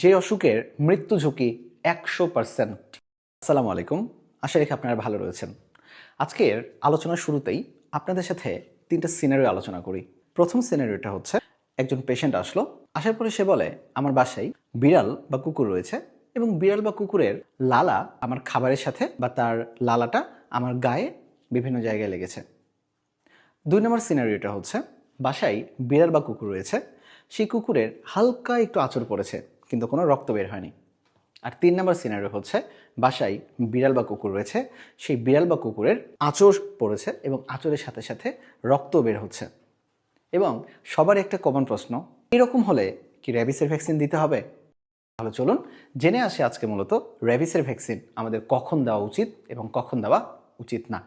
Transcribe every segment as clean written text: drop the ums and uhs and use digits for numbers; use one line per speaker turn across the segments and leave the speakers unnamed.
যে অসুখের মৃত্যু ঝুঁকি 100%। আসসালামু আলাইকুম, আশা রাখি আপনারা ভালো রয়েছেন। আজকের আলোচনার শুরুতেই আপনাদের সাথে 3টা সিনারিও আলোচনা করি। প্রথম সিনারিওটা হচ্ছে, একজন পেশেন্ট আসলো, আসার পরে সে বলে আমার বাসায় বিড়াল বা কুকুর রয়েছে এবং বিড়াল বা কুকুরের লালা আমার খাবারের সাথে বা তার লালাটা আমার গায়ে বিভিন্ন জায়গায় লেগেছে। 2 নম্বর সিনারিওটা হচ্ছে, বাসায় বিড়াল বা কুকুর রয়েছে, সেই কুকুরের হালকা একটু আঁচড় পড়েছে কিন্তু কোনো রক্ত বের হয়নি। আর 3 নম্বর সিনারিও হচ্ছে, বাসায় বিড়াল বা কুকুর রয়েছে, সেই বিড়াল বা কুকুরের আঁচড় পড়েছে এবং আঁচড়ের সাথে সাথে রক্ত বের হচ্ছে। এবং সবার একটা কমন প্রশ্ন, এরকম হলে কি র্যাবিসের ভ্যাকসিন দিতে হবে? তাহলে চলুন জেনে আসি আজকে মূলত র্যাবিসের ভ্যাকসিন আমাদের কখন দেওয়া উচিত এবং কখন দেওয়া উচিত না।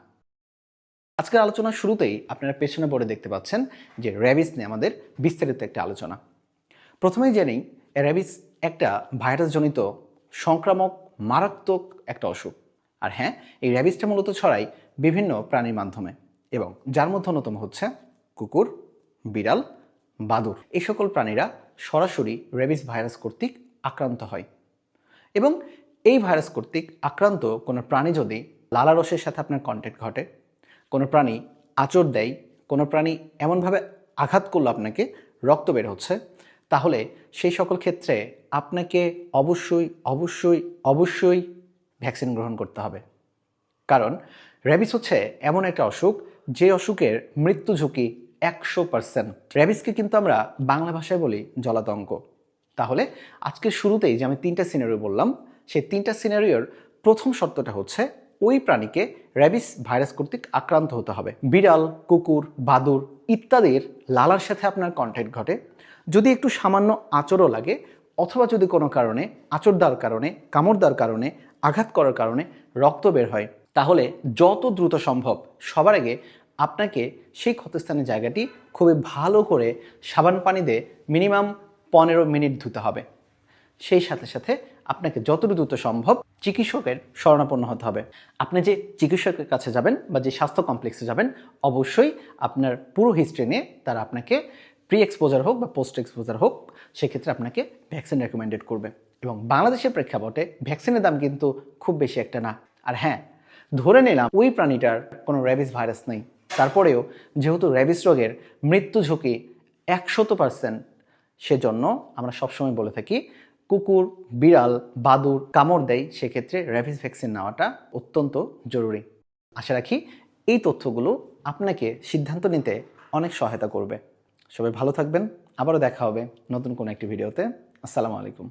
আজকের আলোচনার শুরুতেই আপনারা পেছনে পড়ে দেখতে পাচ্ছেন যে র্যাবিস নিয়ে আমাদের বিস্তারিত একটা আলোচনা। প্রথমেই জেনেই, র্যাবিস একটা ভাইরাসজনিত সংক্রামক মারাত্মক একটা অসুখ। আর হ্যাঁ, এই র্যাবিসটা মূলত ছড়ায় বিভিন্ন প্রাণীর মাধ্যমে এবং যার মধ্যে অন্যতম হচ্ছে কুকুর, বিড়াল, বাদুড়। এই সকল প্রাণীরা সরাসরি র্যাবিস ভাইরাস কর্তৃক আক্রান্ত হয় এবং এই ভাইরাস কর্তৃক আক্রান্ত কোনো প্রাণী যদি লালারসের সাথে আপনার কন্ট্যাক্ট ঘটে, কোনো প্রাণী আঁচড় দেয়, কোনো প্রাণী এমনভাবে আঘাত করলো আপনাকে রক্ত বের হচ্ছে, তাহলে সেই সকল ক্ষেত্রে আপনাকে অবশ্যই অবশ্যই অবশ্যই ভ্যাকসিন গ্রহণ করতে হবে। কারণ র্যাবিস হচ্ছে এমন একটা অসুখ যে অসুখের মৃত্যু ঝুঁকি 100%। র্যাবিসকে কিন্তু আমরা বাংলা ভাষায় বলি জলাতঙ্ক। তাহলে আজকের শুরুতেই যে আমি 3টা সিনারিও বললাম, সেই 3টা সিনারিওর প্রথম শর্তটা হচ্ছে ওই প্রাণীকে র্যাবিস ভাইরাস কর্তৃক আক্রান্ত হতে হবে। বিড়াল, কুকুর, বাদুড় ইত্যাদির লালার সাথে আপনার কন্ট্যাক্ট ঘটে, যদি একটু সামান্য আঁচড়ও লাগে অথবা যদি কোনো কারণে আঁচড় দেওয়ার কারণে, কামড় দেওয়ার কারণে, আঘাত করার কারণে রক্ত বের হয়, তাহলে যত দ্রুত সম্ভব সবার আগে আপনাকে সেই ক্ষতস্থানের জায়গাটি খুবই ভালো করে সাবান পানি দিয়ে মিনিমাম 15 মিনিট ধুতে হবে। সেই সাথে সাথে আপনাকে যতটুকু দ্রুত সম্ভব চিকিৎসকের শরণাপন্ন হতে হবে। আপনি যে চিকিৎসকের কাছে যাবেন বা যে স্বাস্থ্য কমপ্লেক্সে যাবেন, অবশ্যই আপনার পুরো হিস্ট্রি নিয়ে তারা আপনাকে প্রি এক্সপোজার হোক বা পোস্ট এক্সপোজার হোক, সেক্ষেত্রে আপনাকে ভ্যাকসিন রেকমেন্ডেড করবে। এবং বাংলাদেশের প্রেক্ষাপটে ভ্যাকসিনের দাম কিন্তু খুব বেশি একটা না। আর হ্যাঁ, ধরে নিলাম ওই প্রাণীটার কোনো র্যাবিস ভাইরাস নেই, তারপরেও যেহেতু র্যাবিস রোগের মৃত্যু ঝুঁকি 100%, সেজন্য আমরা সবসময় বলে থাকি কুকুর, বিড়াল, বাদুড় কামড় দেয়, সেক্ষেত্রে র্যাবিস ভ্যাকসিন নেওয়াটা অত্যন্ত জরুরি। আশা রাখি এই তথ্যগুলো আপনাকে সিদ্ধান্ত নিতে অনেক সহায়তা করবে। সবাই ভালো থাকবেন, আবারও দেখা হবে নতুন কোনো একটি ভিডিওতে। আসসালামু আলাইকুম।